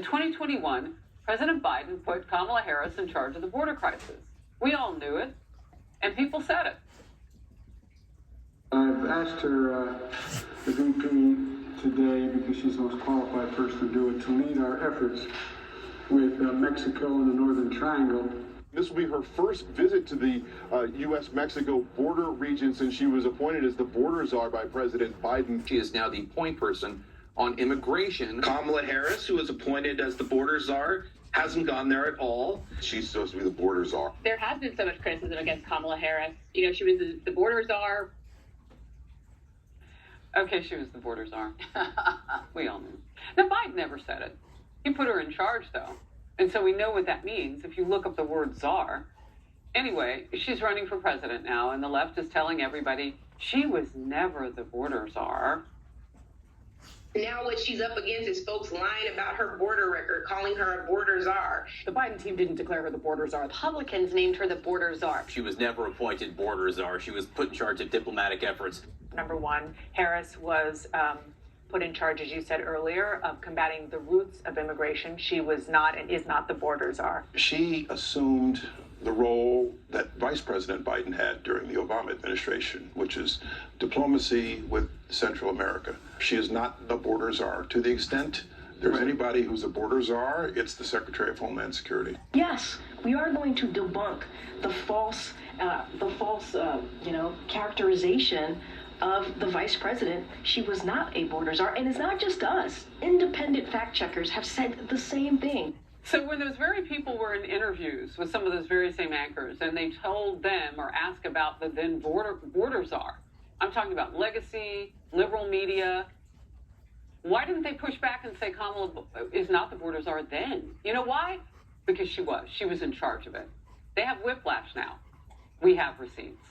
2021, President Biden put Kamala Harris in charge of the border crisis. We all knew it, and people said it. I've asked her, the VP, today, because she's the most qualified person to do it, to lead our efforts with Mexico and the Northern Triangle. This will be her first visit to the U.S.-Mexico border region since she was appointed as the border czar by President Biden. She is now the point person on immigration. Kamala Harris, who was appointed as the border czar, hasn't gone there at all. She's supposed to be the border czar. There has been so much criticism against Kamala Harris. You know, she was the border czar. Okay, she was the border czar. We all knew. Now, Biden never said it. He put her in charge, though. And so we know what that means if you look up the word czar. Anyway, she's running for president now, and the left is telling everybody she was never the border czar. Now what she's up against is folks lying about her border record, calling her a border czar. The Biden team didn't declare her the border czar. Republicans named her the border czar. She was never appointed border czar. She was put in charge of diplomatic efforts. Number one, Harris was put in charge, as you said earlier, of combating the roots of immigration. She was not and is not the border czar. She assumed the role that Vice President Biden had during the Obama administration, which is diplomacy with Central America. She is not the border czar. To the extent there's anybody who's a border czar, it's the Secretary of Homeland Security. Yes, we are going to debunk the false characterization of the vice president. She was not a border czar, and it's not just us. Independent fact checkers have said the same thing. So when those very people were in interviews with some of those very same anchors, and they told them or asked about the then border czar, I'm talking about legacy, liberal media, why didn't they push back and say Kamala is not the border czar then? You know why? Because she was. She was in charge of it. They have whiplash now. We have receipts.